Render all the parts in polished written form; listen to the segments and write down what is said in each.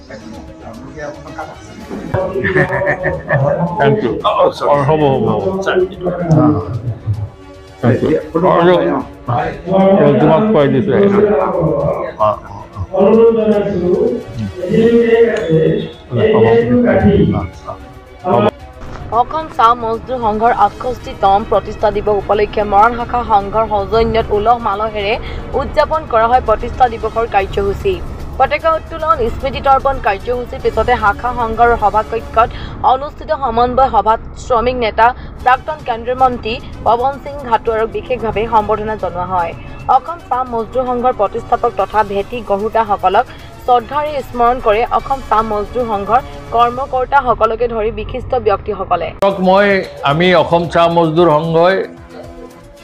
Thank you. তোমাক খুৱাই দিছোঁ। অসম চাহ মজদুৰ সংঘৰ ৬৮তম প্ৰতিষ্ঠা দিৱস উপলক্ষে মৰাণ শাখা সংঘৰ সৌজন্যত উলহ মালহেৰে উদযাপন কৰা হয় প্ৰতিষ্ঠা দিৱসৰ কাৰ্যসূচী। পতাকা উত্তোলন স্মৃতি তৰ্পণ কাৰ্যসূচীৰ পিছতে শাখা সংঘৰ সভাকক্ষত অনুষ্ঠিত সমন্বয় সভাত শ্ৰমিক নেতা প্ৰাক্তন কেন্দ্ৰীয় মন্ত্ৰী পৱন সিং ঘাটোৱাৰক বিশেষভাৱে সম্বৰ্ধনা জনোৱা হয়। অসম চাহ মজদুৰ সংঘৰ প্ৰতিষ্ঠাপক তথা ভেটি গঢ়োতাসকলক শ্ৰদ্ধাৰে স্মৰণ কৰে অসম চাহ মজদুৰ সংঘৰ কৰ্মকৰ্তাসকলকে ধৰি বিশিষ্ট ব্যক্তিসকলে। আমি অসম চাহ মজদুৰ সংঘই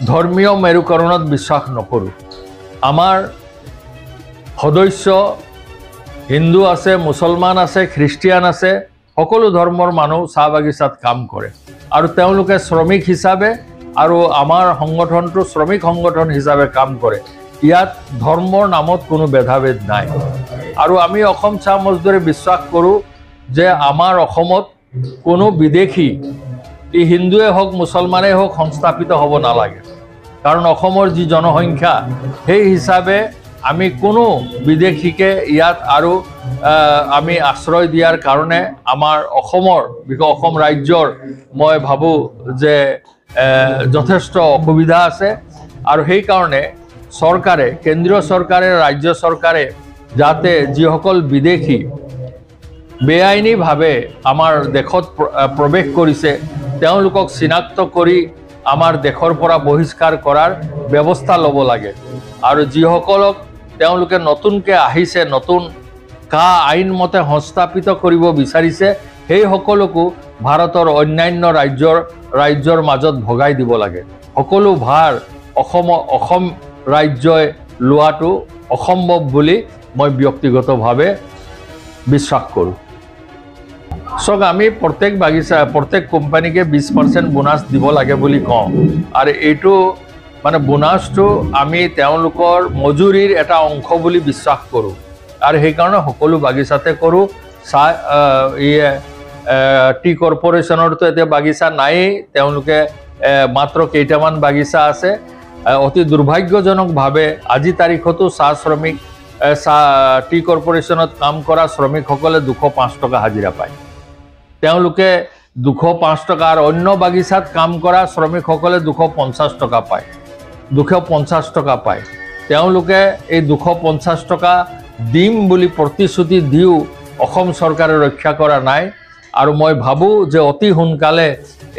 ধৰ্মীয় মেৰুকৰণত বিশ্বাস নকৰোঁ। আমাৰ সদস্য হিন্দু আছে, মুছলমান আছে, খ্ৰীষ্টিয়ান আছে, সকলো ধৰ্মৰ মানুহ চাহ বাগিচাত কাম কৰে আৰু তেওঁলোকে শ্ৰমিক হিচাপে আৰু আমাৰ সংগঠনটো শ্ৰমিক সংগঠন হিচাপে কাম কৰে। ইয়াত ধৰ্মৰ নামত কোনো ভেদাভেদ নাই আৰু আমি অসম চাহ মজদুৰে বিশ্বাস কৰোঁ যে আমাৰ অসমত কোনো বিদেশী ই হিন্দুৱে হওক মুছলমানেই হওক সংস্থাপিত হ'ব নালাগে, কাৰণ অসমৰ যি জনসংখ্যা সেই হিচাপে আমি কোনো বিদেশীকে ইয়াত আৰু আমি আশ্ৰয় দিয়াৰ কাৰণে আমাৰ অসম ৰাজ্যৰ মই ভাবোঁ যে যথেষ্ট অসুবিধা আছে আৰু সেইকাৰণে চৰকাৰে, কেন্দ্ৰীয় চৰকাৰে, ৰাজ্য চৰকাৰে যাতে যিসকল বিদেশী বেআইনীভাৱে আমাৰ দেশত প্ৰৱেশ কৰিছে তেওঁলোকক চিনাক্ত কৰি আমাৰ দেশৰ পৰা বহিষ্কাৰ কৰাৰ ব্যৱস্থা ল'ব লাগে আৰু যিসকলক তেওঁলোকে নতুনকৈ আহিছে, নতুন আইনমতে সংস্থাপিত কৰিব বিচাৰিছে সেই সকলকো ভাৰতৰ অন্যান্য ৰাজ্যৰ মাজত ভগাই দিব লাগে। সকলো ভাৰ অসম ৰাজ্যই লোৱাটো অসম্ভৱ বুলি মই ব্যক্তিগতভাৱে বিশ্বাস কৰোঁ। চাওক, আমি প্ৰত্যেক কোম্পানীকে 20% বোনাছ দিব লাগে বুলি কওঁ আৰু এইটো মানে বোনাছটো আমি তেওঁলোকৰ মজুৰিৰ এটা অংশ বুলি বিশ্বাস কৰোঁ আৰু সেইকাৰণে সকলো বাগিচাতে কৰোঁ। টি কৰ্পৰেশ্যনৰতো এতিয়া বাগিচা নায়েই, তেওঁলোকে মাত্ৰ কেইটামান বাগিচা আছে। অতি দুৰ্ভাগ্যজনকভাৱে আজি তাৰিখতো টি কৰ্পৰেশ্যনত কাম কৰা শ্ৰমিকসকলে 205 টকা হাজিৰা পায়। তেওঁলোকে 205 টকা আৰু অন্য বাগিচাত কাম কৰা শ্ৰমিকসকলে 250 টকা পায়, 250 টকা পায়। তেওঁলোকে এই 250 টকা দিম বুলি প্ৰতিশ্ৰুতি দিও অসম চৰকাৰে ৰক্ষা কৰা নাই আৰু মই ভাবোঁ যে অতি সোনকালে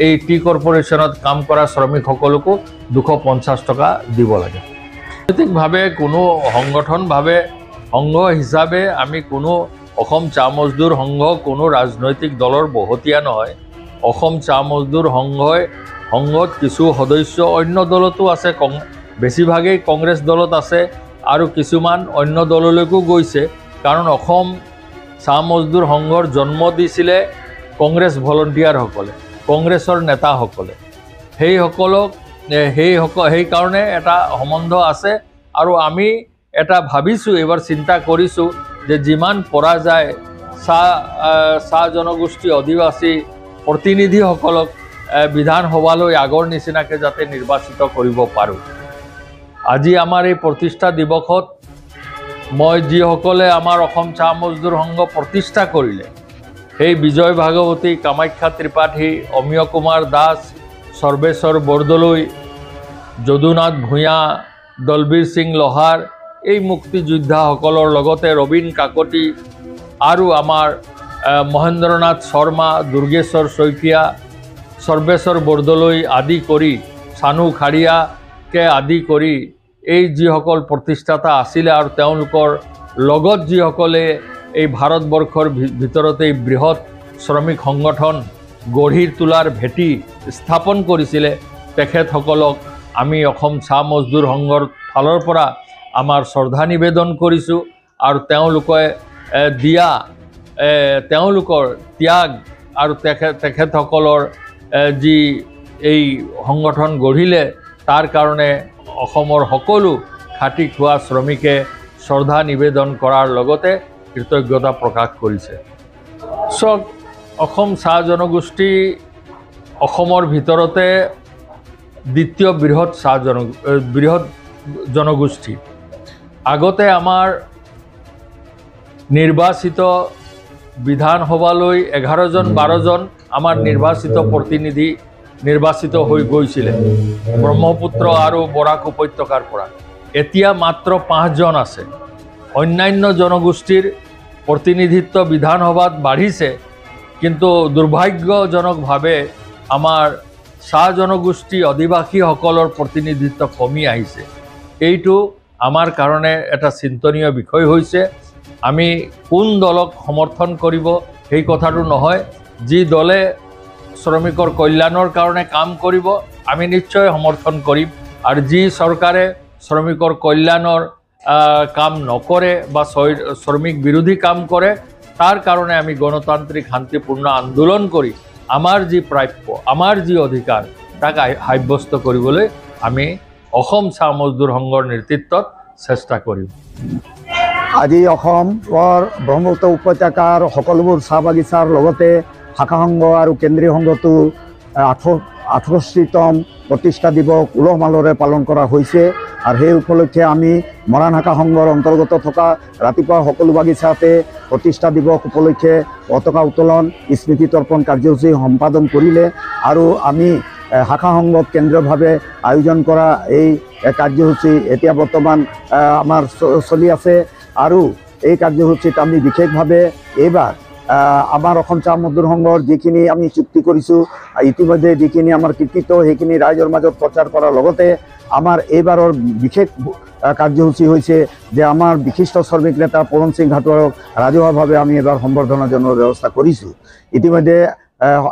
এই টি কৰ্পৰেশ্যনত কাম কৰা শ্ৰমিকসকলকো 250 টকা দিব লাগে। ৰাজনৈতিকভাৱে কোনো সংঘ হিচাপে আমি কোনো অসম চাহ মজদুৰ সংঘ কোনো ৰাজনৈতিক দলৰ বহতীয়া নহয়। অসম চাহ মজদুৰ সংঘত কিছু সদস্য অন্য দলতো আছে, বেছিভাগেই কংগ্ৰেছ দলত আছে আৰু কিছুমান অন্য দললৈকো গৈছে, কাৰণ অসম চাহ মজদুৰ সংঘৰ জন্ম দিছিলে কংগ্ৰেছ ভলণ্টিয়াৰসকলে, কংগ্ৰেছৰ নেতাসকলে। সেইকাৰণে এটা সম্বন্ধ আছে আৰু আমি এটা ভাবিছোঁ, এইবাৰ চিন্তা কৰিছোঁ যে যিমান পৰা যায় চাহ জনগোষ্ঠী আদিবাসী প্ৰতিনিধিসকলক বিধানসভালৈ আগৰ নিচিনাকৈ যাতে নিৰ্বাচিত কৰিব পাৰোঁ। আজি আমাৰ এই প্ৰতিষ্ঠা দিৱসত মই যিসকলে আমাৰ অসম চাহ মজদুৰ সংঘ প্ৰতিষ্ঠা কৰিলে, সেই বিজয় ভাগৱতী, কামাখ্যা ত্ৰিপাঠী, অমিয় কুমাৰ দাস, সৰ্বেশ্বৰ বৰদলৈ, যদুনাথ ভূঞা, দলবীৰ সিং লোহাৰ, এই মুক্তিযোদ্ধাসকলৰ লগতে ৰবীন কাকতি আৰু আমাৰ মহেন্দ্ৰনাথ শৰ্মা, দুৰ্গেশ্বৰ শইকীয়া, সৰ্বেশ্বৰ বৰদলৈ আদি কৰি, চানু খাৰিয়াকে আদি কৰি এই যিসকল প্ৰতিষ্ঠাতা আছিলে আৰু তেওঁলোকৰ লগত যিসকলে এই ভাৰতবৰ্ষৰ ভিতৰতে বৃহৎ শ্ৰমিক সংগঠন গঢ়ি তোলাৰ ভেটি স্থাপন কৰিছিলে, তেখেতসকলক আমি অসম চাহ মজদুৰ সংঘৰ ফালৰ পৰা আমাৰ শ্ৰদ্ধা নিবেদন কৰিছোঁ আৰু তেওঁলোকৰ ত্যাগ আৰু তেখেতসকলৰ যি এই সংগঠন গঢ়িলে তাৰ কাৰণে অসমৰ সকলো খাটি খোৱা শ্ৰমিকে শ্ৰদ্ধা নিবেদন কৰাৰ লগতে কৃতজ্ঞতা প্ৰকাশ কৰিছে। চাওক, অসম চাহ জনগোষ্ঠী অসমৰ ভিতৰতে দ্বিতীয় বৃহৎ জনগোষ্ঠী। আগতে আমাৰ নিৰ্বাচিত বিধানসভালৈ 11জন 12জন আমাৰ নিৰ্বাচিত প্ৰতিনিধি নিৰ্বাচিত হৈ গৈছিলে ব্ৰহ্মপুত্ৰ আৰু বৰাক উপত্যকাৰ পৰা। এতিয়া মাত্ৰ 5জন আছে। অন্যান্য জনগোষ্ঠীৰ প্ৰতিনিধিত্ব বিধানসভাত বাঢ়িছে, কিন্তু দুৰ্ভাগ্যজনকভাৱে আমাৰ চাহ জনগোষ্ঠী আদিবাসীসকলৰ প্ৰতিনিধিত্ব কমি আহিছে। এইটো আমাৰ কাৰণে এটা চিন্তনীয় বিষয় হৈছে। আমি কোন দলক সমৰ্থন কৰিব সেই কথাটো নহয়। যি দলে শ্ৰমিকৰ কল্যাণৰ কাৰণে কাম কৰিব আমি নিশ্চয় সমৰ্থন কৰিম, আৰু যি চৰকাৰে শ্ৰমিকৰ কল্যাণৰ কাম নকৰে বা শ্ৰমিক বিৰোধী কাম কৰে তাৰ কাৰণে আমি গণতান্ত্ৰিক শান্তিপূৰ্ণ আন্দোলন কৰি আমাৰ যি প্ৰাপ্য, আমাৰ যি অধিকাৰ তাক সাব্যস্ত কৰিবলৈ আমি অসম চাহ মজদুৰ সংঘৰ নেতৃত্বত চেষ্টা কৰিম। আজি অসমৰ ব্ৰহ্মপুত্ৰ উপত্যকাৰ সকলোবোৰ চাহ বাগিচাৰ লগতে শাখা সংঘ আৰু কেন্দ্ৰীয় সংঘটো 68তম প্ৰতিষ্ঠা দিৱস উলহ মালহেৰে পালন কৰা হৈছে। আৰু সেই উপলক্ষে আমি মৰাণ শাখা সংঘৰ অন্তৰ্গত থকা ৰাতিপুৱা সকলো বাগিচাতে প্ৰতিষ্ঠা দিৱস উপলক্ষে পতাকা উত্তোলন স্মৃতি তৰ্পণ কাৰ্যসূচী সম্পাদন কৰিলে। আৰু আমি শাখা সংঘত কেন্দ্ৰীয়ভাৱে আয়োজন কৰা এই কাৰ্যসূচী এতিয়া বৰ্তমান আমাৰ চলি আছে। আৰু এই কাৰ্যসূচীত আমি বিশেষভাৱে এইবাৰ আমাৰ অসম চাহ মজদুৰ সংঘৰ যিখিনি আমি চুক্তি কৰিছোঁ, ইতিমধ্যে যিখিনি আমাৰ কৃতিত্ব সেইখিনি ৰাইজৰ মাজত প্ৰচাৰ কৰাৰ লগতে আমাৰ এইবাৰৰ বিশেষ কাৰ্যসূচী হৈছে যে আমাৰ বিশিষ্ট শ্ৰমিক নেতা পৱন সিং ঘাটোৱাৰক ৰাজহুৱাভাৱে আমি এবাৰ সম্বৰ্ধনা জনোৱাৰ ব্যৱস্থা কৰিছোঁ। ইতিমধ্যে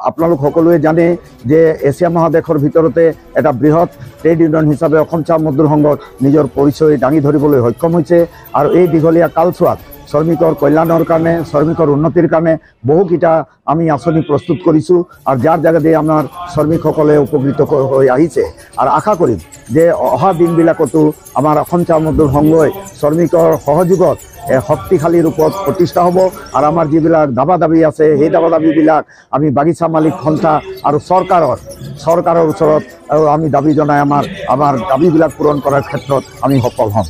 আপোনালোক সকলোৱে জানে যে এছিয়া মহাদেশৰ ভিতৰতে এটা বৃহৎ ট্ৰেড ইউনিয়ন হিচাপে অসম চাহ মজদুৰ সংঘৰ নিজৰ পৰিচয় দাঙি ধৰিবলৈ সক্ষম হৈছে। আৰু এই দীঘলীয়া কালছোৱাত শ্ৰমিকৰ কল্যাণৰ কাৰণে, শ্ৰমিকৰ উন্নতিৰ কাৰণে বহুকেইটা আমি আঁচনি প্ৰস্তুত কৰিছোঁ, আৰু যাৰ জেগাতে আমাৰ শ্ৰমিকসকলে উপকৃত হৈ আহিছে। আৰু আশা কৰিম যে অহা দিনবিলাকতো আমাৰ অসম চাহ মজদুৰ সংঘই শ্ৰমিকৰ সহযোগত শক্তিশালী ৰূপত প্ৰতিষ্ঠা হ'ব। আৰু আমাৰ যিবিলাক দাবা দাবী আছে সেই দাবা দাবীবিলাক আমি বাগিচা মালিক সন্থা আৰু চৰকাৰৰ ওচৰত আমি দাবী জনাই আমাৰ দাবীবিলাক পূৰণ কৰাৰ ক্ষেত্ৰত আমি সফল হ'ম।